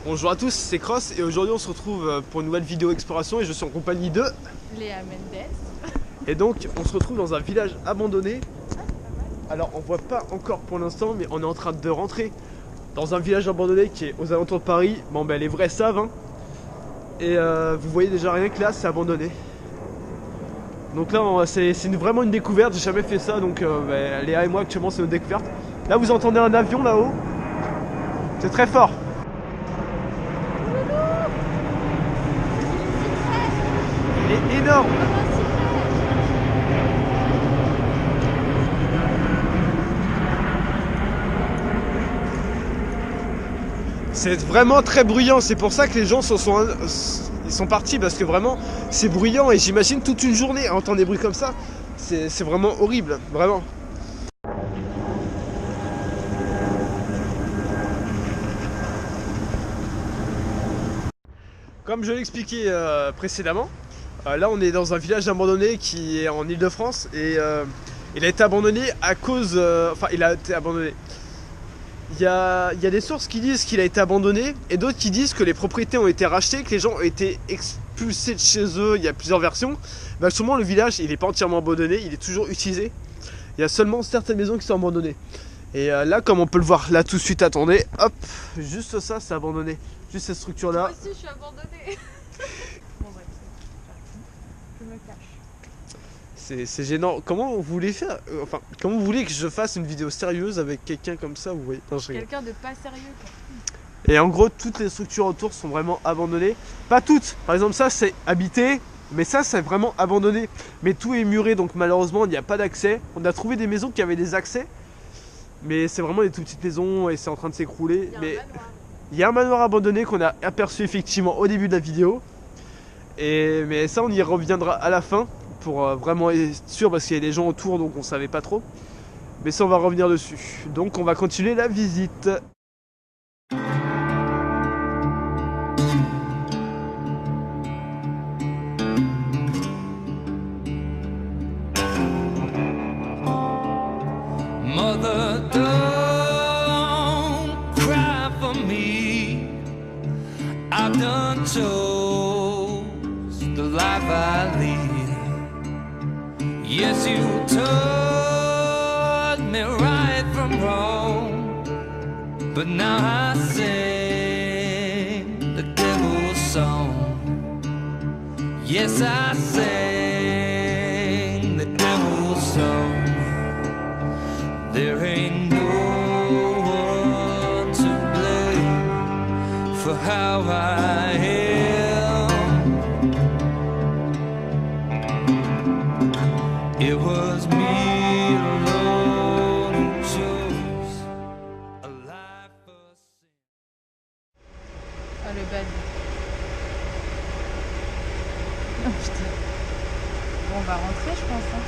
Bonjour à tous, c'est Cross et aujourd'hui on se retrouve pour une nouvelle vidéo exploration et je suis en compagnie de Léa Mendes. Et donc on se retrouve dans un village abandonné. Alors on voit pas encore pour l'instant mais on est en train de rentrer dans un village abandonné qui est aux alentours de Paris. Bon ben les vrais savent hein. Et vous voyez déjà rien que là c'est abandonné. Donc là c'est vraiment une découverte, j'ai jamais fait ça donc Léa et moi actuellement c'est une découverte. Là vous entendez un avion là-haut. C'est très fort. Il est énorme. C'est vraiment très bruyant, c'est pour ça que les gens ils sont partis parce que vraiment c'est bruyant et j'imagine toute une journée à entendre des bruits comme ça, c'est vraiment horrible, vraiment. Comme je l'ai expliqué précédemment, là on est dans un village abandonné qui est en Île-de-France et il a été abandonné à cause... enfin il a été abandonné. Il y a des sources qui disent qu'il a été abandonné et d'autres qui disent que les propriétés ont été rachetées, que les gens ont été expulsés de chez eux, il y a plusieurs versions. Mais actuellement le village il n'est pas entièrement abandonné, il est toujours utilisé. Il y a seulement certaines maisons qui sont abandonnées. Et là comme on peut le voir là tout de suite, attendez, hop, juste ça c'est abandonné. Juste cette structure là. Moi aussi je suis abandonnée. Bon bref, je me cache. C'est gênant. Comment vous voulez faire enfin, comment vous voulez que je fasse une vidéo sérieuse avec quelqu'un comme ça, vous voyez? Quelqu'un de pas sérieux quoi. Et en gros, toutes les structures autour sont vraiment abandonnées. Pas toutes. Par exemple, ça c'est habité, mais ça c'est vraiment abandonné. Mais tout est muré, donc malheureusement il n'y a pas d'accès. On a trouvé des maisons qui avaient des accès, mais c'est vraiment des toutes petites maisons et c'est en train de s'écrouler. Mais il y a un manoir abandonné qu'on a aperçu effectivement au début de la vidéo. Mais ça on y reviendra à la fin pour vraiment être sûr parce qu'il y a des gens autour donc on savait pas trop. Mais ça on va revenir dessus. Donc on va continuer la visite. Mother, don't cry for me. I've done chose the life I lead. Yes, you taught me right from wrong, but now I sing the devil's song. Yes, I sing the devil's song. There ain't no one to blame for how I am. It was me alone who chose a life of sin. Ah le bad. Oh putain. Bon on va rentrer je pense hein.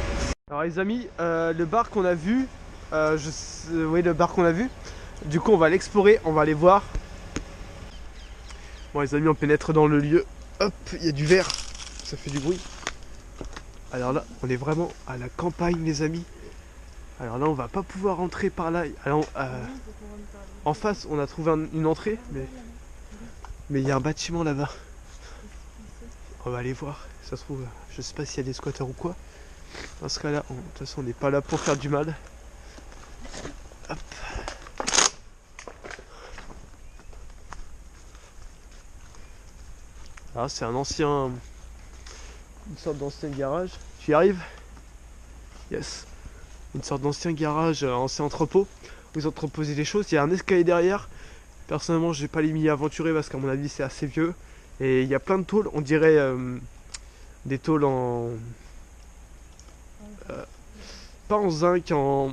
Alors les amis, le bar qu'on a vu, oui le bar qu'on a vu, du coup on va l'explorer, on va aller voir. Bon les amis on pénètre dans le lieu, hop, il y a du verre, ça fait du bruit. Alors là on est vraiment à la campagne les amis. Alors là on va pas pouvoir rentrer par là. Alors, en face on a trouvé une entrée, mais il y a un bâtiment là-bas. On va aller voir, ça se trouve, je sais pas s'il y a des squatteurs ou quoi. Dans ce cas là, de toute façon on n'est pas là pour faire du mal. Hop. Alors c'est une sorte d'ancien garage. Tu y arrives? Yes. Une sorte d'ancien garage, ancien entrepôt. Où ils entreposaient des choses. Il y a un escalier derrière. Personnellement je vais pas les m'y aventurer parce qu'à mon avis c'est assez vieux. Et il y a plein de tôles, on dirait des tôles en... pas en zinc, en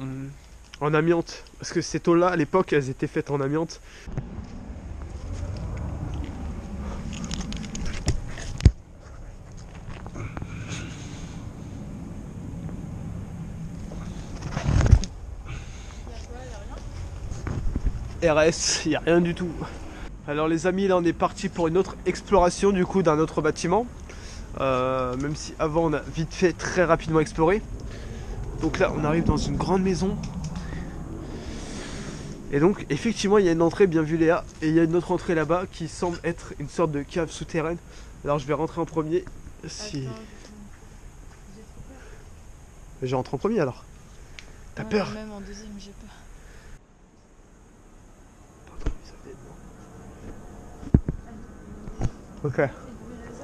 amiante. Parce que ces tôles là à l'époque elles étaient faites en amiante. RS, il n'y a rien du tout. Alors les amis, là on est parti pour une autre exploration du coup d'un autre bâtiment. Même si avant on a vite fait très rapidement exploré. Donc là on arrive dans une grande maison. Et donc effectivement il y a une entrée, bien vu Léa, et il y a une autre entrée là-bas qui semble être une sorte de cave souterraine. Alors je vais rentrer en premier. Si... Attends, j'ai trop peur. Je rentre en premier alors. T'as Ouais, peur? Même en deuxième, j'ai peur. Ok. C'est bruit les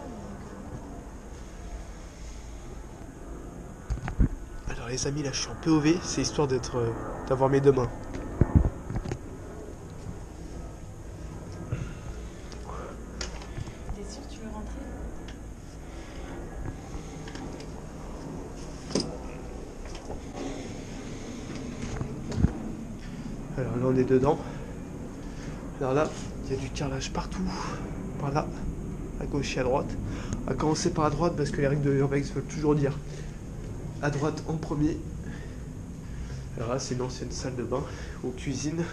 hommes, Alors les amis, là je suis en POV, c'est histoire d'avoir mes deux mains. T'es sûr que tu veux rentrer? Alors là on est dedans. Alors là, il y a du carrelage partout. Par là, à gauche et à droite. On va commencer par à droite parce que les règles de l'urbex veulent toujours dire à droite en premier. Alors là c'est une ancienne salle de bain ou cuisine.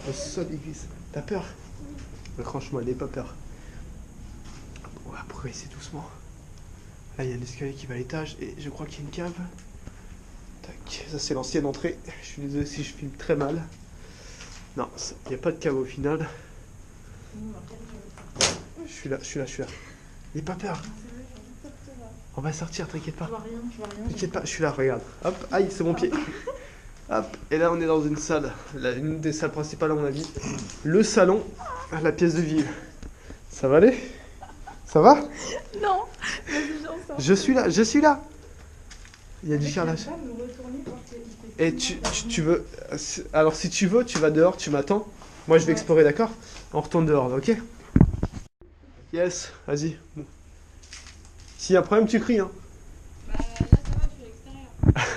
Au sol d'église. T'as peur? Mais franchement, n'aie pas peur. On va progresser doucement. Là, il y a un escalier qui va à l'étage et je crois qu'il y a une cave. Tac, ça c'est l'ancienne entrée. Je suis désolé si je filme très mal. Non, il n'y a pas de cave au final. Je suis là. N'aie pas peur. On va sortir, t'inquiète pas. Je vois rien. T'inquiète pas, je suis là, regarde. Hop, aïe, c'est mon pied. Hop, et là on est dans une salle, une des salles principales à mon avis. Le salon, la pièce de vie. Ça va aller? Ça va? Non, vas-y, j'en sors. Je suis là. Il y a du carrelage. Et tu veux... Alors si tu veux, tu vas dehors, tu m'attends. Moi je vais explorer, d'accord? On retourne dehors, là, ok? Yes, vas-y. Bon. S'il y a un problème, tu cries, hein. Bah là, ça va, je suis à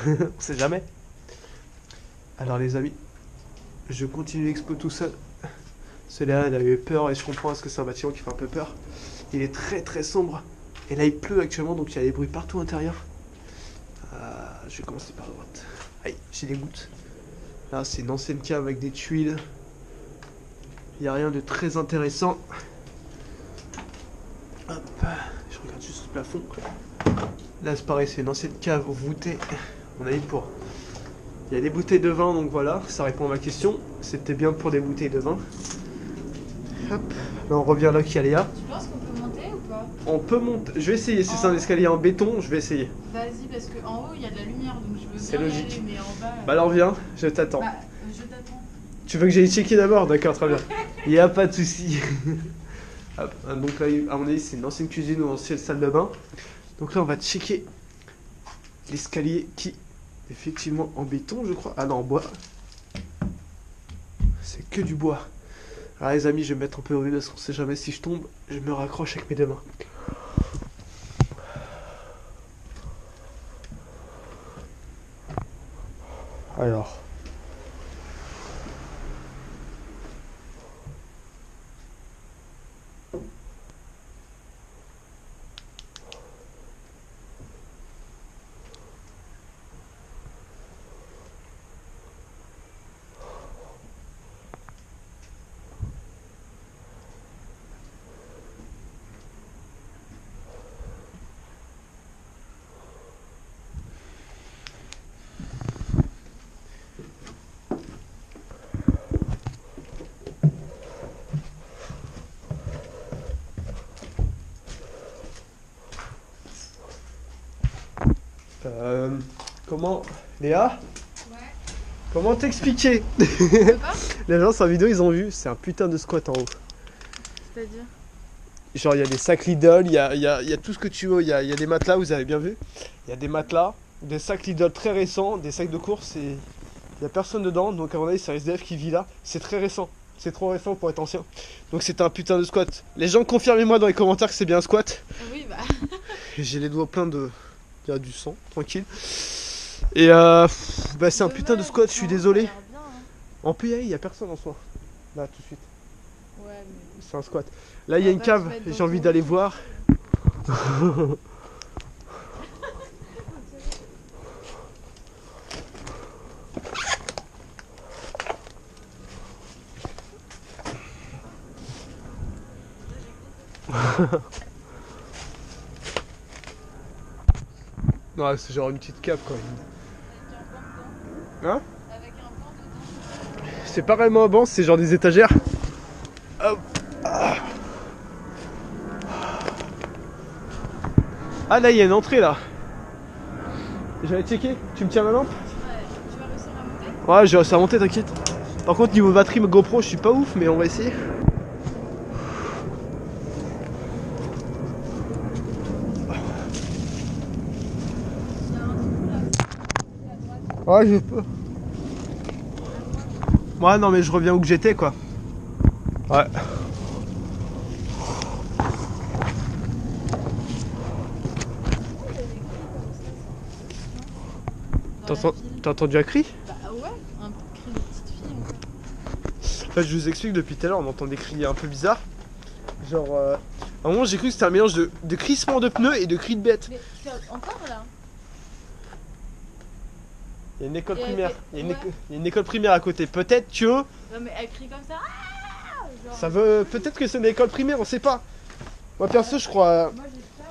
l'extérieur. On sait jamais. Alors les amis, je continue l'expo tout seul. Celui-là, il a eu peur et je comprends parce que c'est un bâtiment qui fait un peu peur. Il est très très sombre. Et là, il pleut actuellement, donc il y a des bruits partout à l'intérieur. Je vais commencer par droite. Aïe, j'ai des gouttes. Là, c'est une ancienne cave avec des tuiles. Il n'y a rien de très intéressant. Hop, je regarde juste le plafond. Là, c'est pareil, c'est une ancienne cave voûtée. On a dit pour... Il y a des bouteilles de vin, donc voilà, ça répond à ma question. C'était bien pour des bouteilles de vin. Hop, là on revient là qui a Léa. Tu penses qu'on peut monter ou pas? On peut monter, je vais essayer, si c'est un escalier en béton, je vais essayer. Vas-y, parce qu'en haut, il y a de la lumière, donc je veux C'est bien y logique. aller, mais en bas... Bah alors viens, je t'attends. Bah, je t'attends. Tu veux que j'aille checker d'abord? D'accord, très bien. Il n'y a pas de souci. Hop, donc là, à mon avis, c'est une ancienne cuisine ou une ancienne salle de bain. Donc là, on va checker l'escalier qui... Effectivement en béton je crois. Ah non en bois. C'est que du bois. Alors les amis je vais me mettre un peu au milieu parce qu'on sait jamais si je tombe. Je me raccroche avec mes deux mains. Alors. Comment Léa? Ouais. Comment t'expliquer? Les gens sur la vidéo ils ont vu, c'est un putain de squat en haut. C'est-à-dire? Genre il y a des sacs Lidl, il y a tout ce que tu veux, il y a des matelas, vous avez bien vu. Il y a des matelas, des sacs Lidl très récents, des sacs de course et il y a personne dedans, donc à mon avis c'est un SDF qui vit là. C'est très récent, c'est trop récent pour être ancien. Donc c'est un putain de squat. Les gens confirmez-moi dans les commentaires que c'est bien un squat. Oui, bah... J'ai les doigts pleins de... Il y a du sang, tranquille. Et bah c'est un putain de squat, je suis désolé. Ça a l'air bien, hein. On peut y aller, il y a personne en soi. Là tout de suite, Ouais, mais... c'est un squat. Là il y a une cave, j'ai envie d'aller voir. Non, c'est genre une petite cave quand même. Avec un plan dedans. Hein? Avec un plan dedans. c'est pas réellement un banc, c'est genre des étagères. Hop. Ah là il y a une entrée là. J'allais checker, tu me tiens la lampe? Ouais, tu vas réussir à monter? Ouais, j'ai réussi à monter, t'inquiète. Par contre niveau batterie GoPro je suis pas ouf, mais on va essayer. Ouais, je peux. Ouais, non, mais je reviens où que j'étais, quoi. Ouais. T'as entendu un cri? Bah ouais, un cri de petite fille en fait. En fait, je vous explique, depuis tout à l'heure, on entend des cris un peu bizarres. Genre, à un moment, j'ai cru que c'était un mélange de crissement de pneus et de cris de bêtes. Mais c'est encore là. Il y a une école Et primaire. elle Il y a fait- une école primaire à côté. Peut-être que Non mais elle crie comme ça. Ah genre, ça veut. Peut-être que c'est une école primaire, on sait pas. Moi perso, je crois. moi j'ai peur.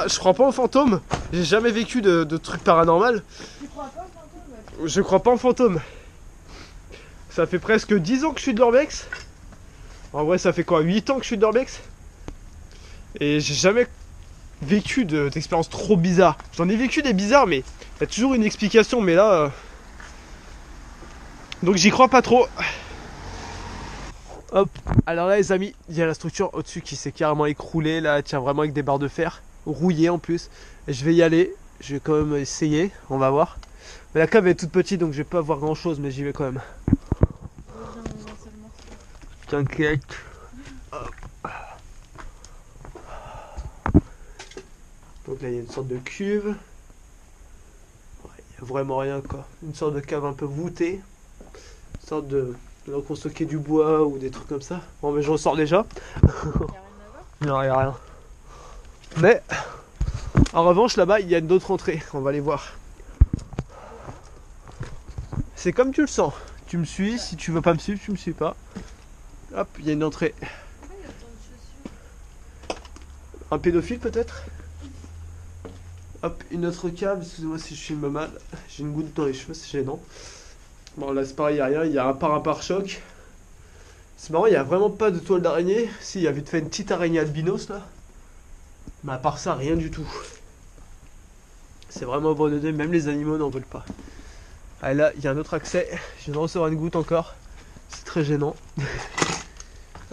Hein. Je crois pas aux fantômes. J'ai jamais vécu de trucs paranormal. Tu crois pas au fantôme? Je crois pas aux fantômes. Ça fait presque 10 ans que je suis de l'Orbex. En vrai, ça fait quoi, 8 ans que je suis de l'Orbex. Et j'ai jamais vécu d'expériences trop bizarres. J'en ai vécu des bizarres, mais il y a toujours une explication. Mais là. Donc j'y crois pas trop. Hop. Alors là, les amis, il y a la structure au-dessus qui s'est carrément écroulée. Là, elle tient vraiment avec des barres de fer. Rouillées en plus. Et je vais y aller. Je vais quand même essayer. On va voir. Mais la cave est toute petite, donc je vais pas voir grand chose. Mais j'y vais quand même. T'inquiète. Donc là il y a une sorte de cuve. Ouais, il n'y a vraiment rien quoi. Une sorte de cave un peu voûtée. Une sorte de... Là qu'on stockait du bois ou des trucs comme ça. Bon mais je ressors déjà. Y'a rien à voir? Non, il n'y a rien. Mais en revanche là-bas il y a d'autres entrées. On va aller voir. C'est comme tu le sens. Tu me suis, si tu veux pas me suivre, tu me suis pas. Hop, il y a une entrée. Pourquoi il y a tant de chaussures? Un pédophile peut-être. Hop, une autre cave, excusez-moi si je filme mal. J'ai une goutte dans les cheveux, c'est gênant. Bon là c'est pareil, il n'y a rien, il y a un pare-choc. C'est marrant, il n'y a vraiment pas de toile d'araignée. Si, il y avait fait une petite araignée albinos là. Mais à part ça, rien du tout. C'est vraiment abandonné, même les animaux n'en veulent pas. Ah là, il y a un autre accès. Je viens de recevoir une goutte encore. C'est très gênant.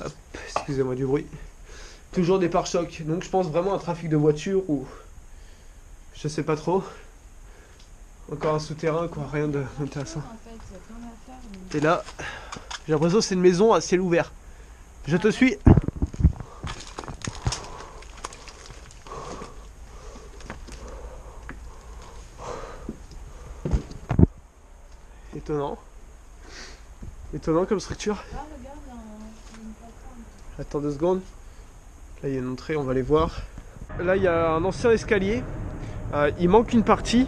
Hop, excusez-moi du bruit. Toujours des pare-chocs. Donc je pense vraiment à un trafic de voitures ou... Je sais pas trop. Encore un souterrain quoi, rien d'intéressant. En fait, il y a plein d'affaires. Mais... Et là, j'ai l'impression que c'est une maison à ciel ouvert. Je te suis. Étonnant. Étonnant comme structure. Ah, regarde, une plateforme. Attends 2 secondes. Là il y a une entrée, on va aller voir. Là il y a un ancien escalier. Il manque une partie.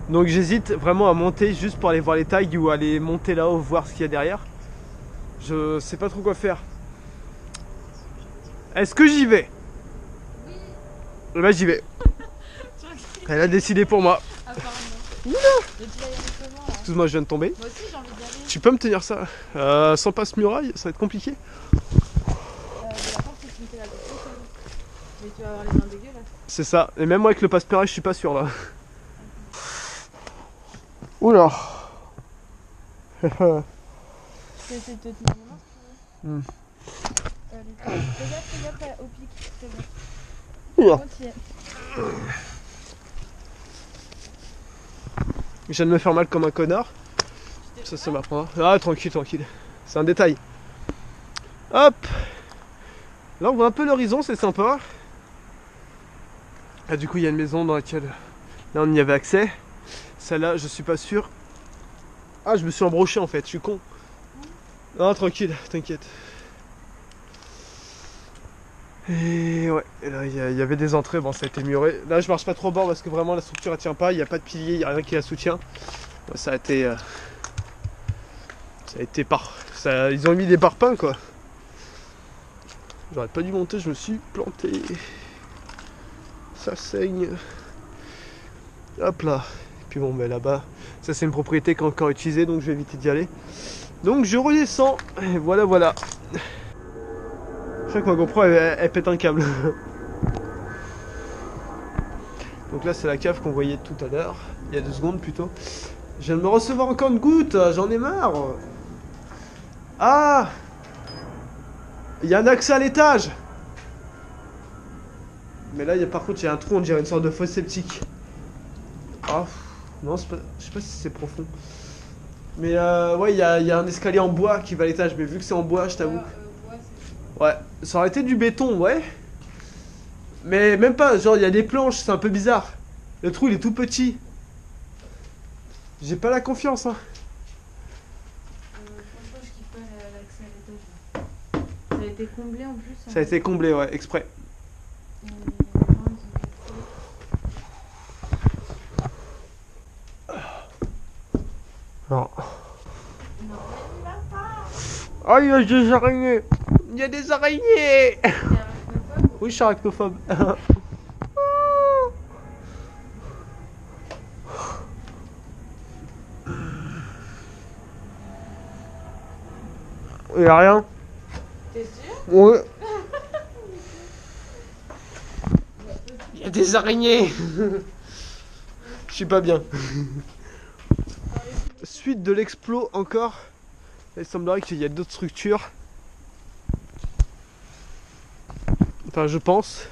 Donc j'hésite vraiment à monter juste pour aller voir les tags ou aller monter là-haut voir ce qu'il y a derrière. Je sais pas trop quoi faire. Est-ce que j'y vais? Oui. Eh ben j'y vais. Elle a décidé pour moi. Apparemment. Oula. Mais tu vas y aller comment là? Excuse-moi, je viens de tomber. Moi aussi j'ai envie d'y aller. Tu peux me tenir ça? Sans passe-muraille, ça va être compliqué. La porte que tu me fais là, mais tu vas avoir les mains dégueulasses. C'est ça. Et même moi avec le passe-muraille, je suis pas sûr là. Oula. Je vais essayer de te tenir mon main si tu veux. Hmm. Fais gaffe au pic. Fais gaffe. Oula. Continue. Je viens de me faire mal comme un connard. Ça m'apprendra. Ah, tranquille, tranquille. C'est un détail. Hop. Là, on voit un peu l'horizon, c'est sympa. Ah, du coup, il y a une maison dans laquelle... Là, on y avait accès. Celle-là, je suis pas sûr. Ah, je me suis embroché en fait, je suis con. Non, tranquille, t'inquiète. Et ouais, et là, il y avait des entrées, bon, ça a été muré. Là, je marche pas trop au bord parce que vraiment, la structure, elle tient pas. Il n'y a pas de pilier, il n'y a rien qui la soutient. Ouais, ça a été... Ils ont mis des parpaings, quoi. J'aurais pas dû monter, je me suis planté. Ça saigne. Hop là. Et puis bon, ben là-bas, ça c'est une propriété qui est encore utilisée, donc je vais éviter d'y aller. Donc je redescends. Et voilà, voilà. Je crois que ma GoPro elle pète un câble. Donc là c'est la cave qu'on voyait tout à l'heure. Il y a 2 secondes plutôt. Je viens de me recevoir encore une goutte. J'en ai marre. Ah, il y a un accès à l'étage. Mais là, par contre, il y a un trou, on dirait une sorte de fosse septique. Ah, non, c'est pas, je sais pas si c'est profond. Mais ouais, il y a un escalier en bois qui va à l'étage. Mais vu que c'est en bois, je t'avoue. Ouais, ça aurait été du béton, ouais. Mais même pas, genre, il y a des planches, c'est un peu bizarre. Le trou, il est tout petit. J'ai pas la confiance, hein. Franchement, je kiffe pas l'accès à l'étage. Ça a été comblé en plus. Ça a été comblé, ouais, exprès. Non. Oh, il y a des araignées. Il y a des araignées. Oui, je suis arachnophobe. Il y a rien. T'es sûr? Ouais. Il y a des araignées. Je suis pas bien. Suite de l'explos encore. Il semblerait qu'il y a d'autres structures. Enfin, je pense.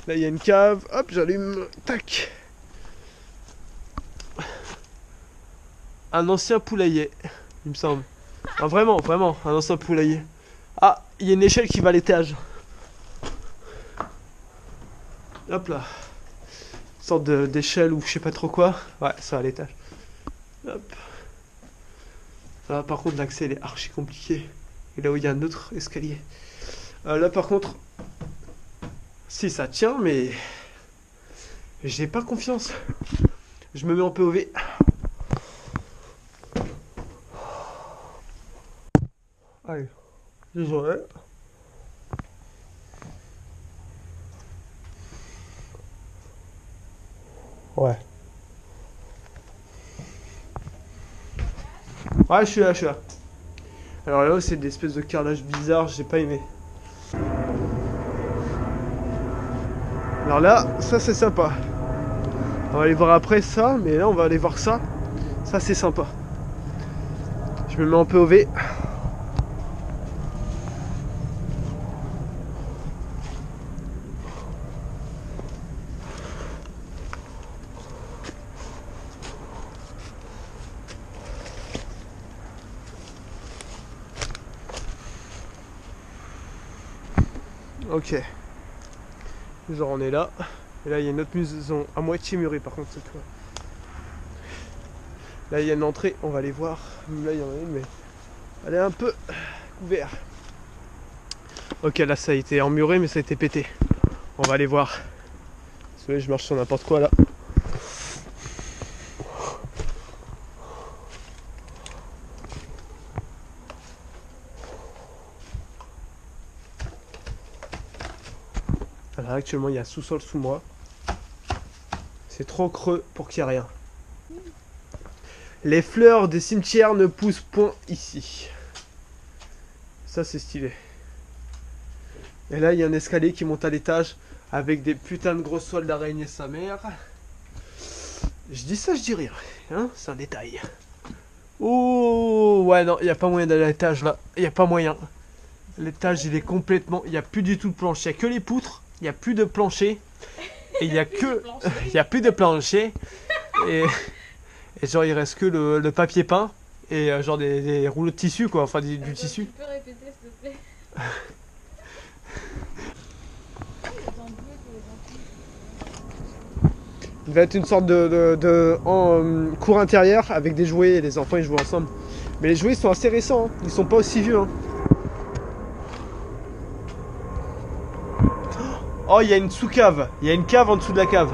Là, il y a une cave. Hop, j'allume. Tac. Un ancien poulailler, il me semble. Ah, vraiment, vraiment, un ancien poulailler. Ah, il y a une échelle qui va à l'étage. Hop là. Une sorte d'échelle ou je sais pas trop quoi. Ouais, ça va à l'étage. Hop. Là, par contre, l'accès il est archi compliqué. Et là où il y a un autre escalier. Là, par contre, si ça tient, mais j'ai pas confiance. Je me mets en POV. Allez, désolé. Ouais. Ouais, je suis là, je suis là. Alors là, c'est des espèces de carrelage bizarres, j'ai pas aimé. Alors là, ça c'est sympa. On va aller voir après ça, mais là on va aller voir ça. Ça c'est sympa. Je me mets en POV. Ok. Genre on est là. Et là il y a une autre maison à moitié murée par contre cette fois. Là il y a une entrée, on va aller voir. Là il y en a une mais elle est un peu couverte. Ok, là ça a été emmuré mais ça a été pété. On va aller voir. Désolé, je marche sur n'importe quoi là. Alors actuellement il y a sous-sol sous moi. C'est trop creux pour qu'il n'y ait rien. Les fleurs des cimetières ne poussent point ici. Ça c'est stylé. Et là il y a un escalier qui monte à l'étage avec des putains de grosses toiles d'araignée sa mère. Je dis ça, je dis rien. Hein, c'est un détail. Oh ouais non, il n'y a pas moyen d'aller à l'étage là. Il n'y a pas moyen. L'étage il est complètement... Il n'y a plus du tout de plancher. Il n'y a que les poutres. Il n'y a plus de plancher. Et il n'y a que... Il n'y a plus de plancher. Et genre il reste que le papier peint. Et genre des rouleaux de tissu quoi. Enfin du tissu. Tu peux répéter s'il te plaît? Il va être une sorte de cours intérieur avec des jouets et les enfants ils jouent ensemble. Mais les jouets sont assez récents, hein. Ils sont pas aussi vieux. Hein. Oh, il y a une sous-cave. Il y a une cave en dessous de la cave.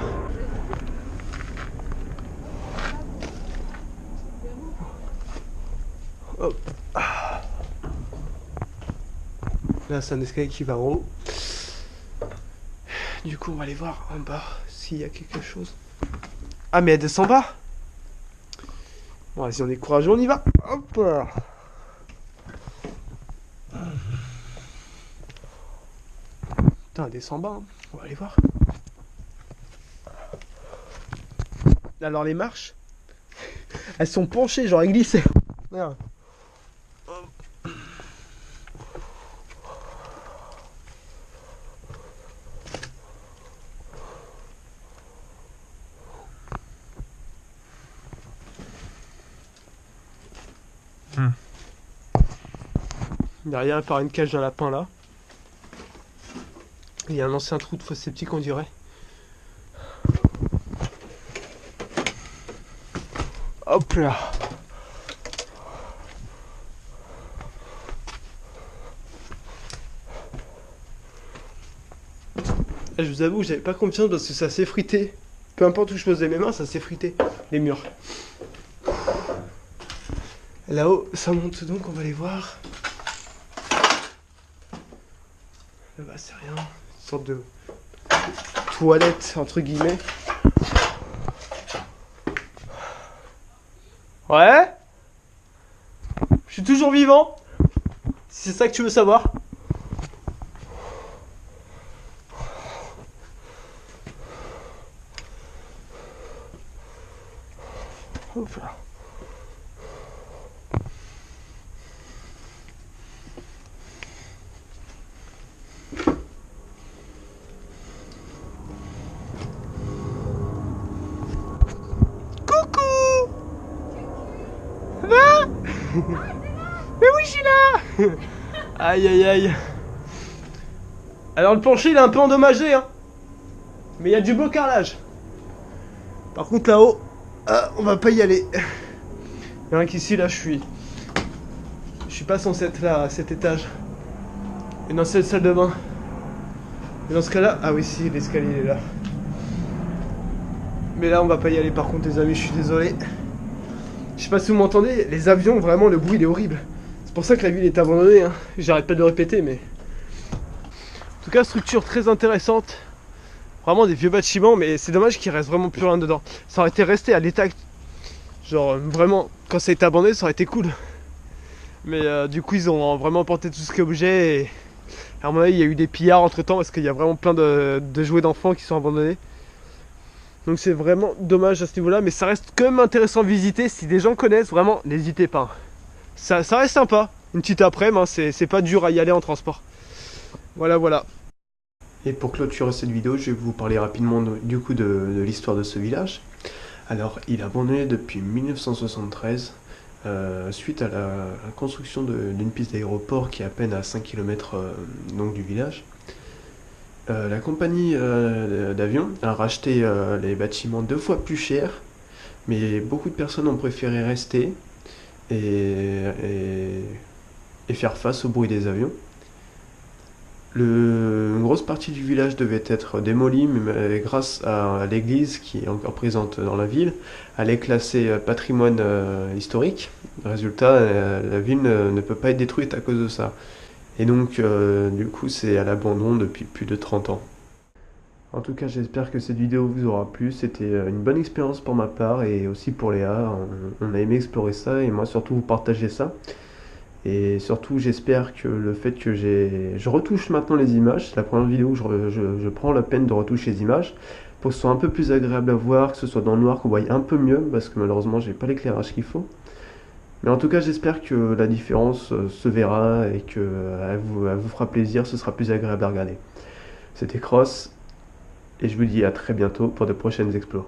Hop. Là, c'est un escalier qui va en haut. Du coup, on va aller voir en bas s'il y a quelque chose. Ah, mais elle descend bas. Bon, si on est courageux, on y va. Hop. Putain, elle descend bas, hein. On va aller voir. Alors les marches, elles sont penchées, genre elles glissaient. Regarde. Derrière, par une cage de lapin là. Il y a un ancien trou de fosse septique, on dirait. Hop là. Je vous avoue, j'avais pas confiance parce que ça s'est frité. Peu importe où je posais mes mains, ça s'est frité. Les murs. Là-haut, ça monte donc, on va aller voir. Là-bas, c'est rien. Une sorte de toilette, entre guillemets. Ouais? Je suis toujours vivant? Si c'est ça que tu veux savoir? Hop là. Coucou! Ça va? Mais oui, je suis là! Aïe aïe aïe. Alors le plancher il est un peu endommagé, hein. Mais il y a du beau carrelage. Par contre là-haut, on va pas y aller. Il y a rien qu'ici, là, je suis pas censé être là, à cet étage. Et dans cette salle de bain. Et dans ce cas-là, ah oui, si, l'escalier est là. Mais là, on va pas y aller, par contre, les amis, je suis désolé. Je sais pas si vous m'entendez, les avions, vraiment, le bruit, il est horrible. C'est pour ça que la ville est abandonnée, hein. J'arrête pas de le répéter, mais... En tout cas, structure très intéressante. Vraiment des vieux bâtiments, mais c'est dommage qu'il reste vraiment plus rien dedans. Ça aurait été resté à l'état... Genre, vraiment, quand ça a été abandonné, ça aurait été cool. Mais du coup, ils ont vraiment emporté tout ce qui est objet. Et à mon avis, il y a eu des pillards entre temps, parce qu'il y a vraiment plein de jouets d'enfants qui sont abandonnés. Donc c'est vraiment dommage à ce niveau-là, mais ça reste quand même intéressant à visiter. Si des gens connaissent, vraiment, n'hésitez pas. Ça reste sympa. Une petite après-midi, hein, c'est pas dur à y aller en transport. Voilà, voilà. Et pour clôturer cette vidéo, je vais vous parler rapidement du coup de l'histoire de ce village. Alors, il est abandonné depuis 1973, suite à la construction d'une piste d'aéroport qui est à peine à 5 km donc du village. La compagnie d'avion a racheté les bâtiments 2 fois plus cher, mais beaucoup de personnes ont préféré rester et faire face au bruit des avions. Une grosse partie du village devait être démolie, mais grâce à l'église qui est encore présente dans la ville, elle est classée patrimoine historique. Résultat, la ville ne peut pas être détruite à cause de ça. Et donc, du coup, c'est à l'abandon depuis plus de 30 ans. En tout cas, j'espère que cette vidéo vous aura plu. C'était une bonne expérience pour ma part et aussi pour Léa. On a aimé explorer ça et moi surtout vous partager ça. Et surtout, j'espère que le fait que je retouche maintenant les images, c'est la première vidéo où je prends la peine de retoucher les images, pour que ce soit un peu plus agréable à voir, que ce soit dans le noir, qu'on voie un peu mieux, parce que malheureusement, j'ai pas l'éclairage qu'il faut. Mais en tout cas, j'espère que la différence se verra et que elle vous fera plaisir, ce sera plus agréable à regarder. C'était Cross, et je vous dis à très bientôt pour de prochaines explos.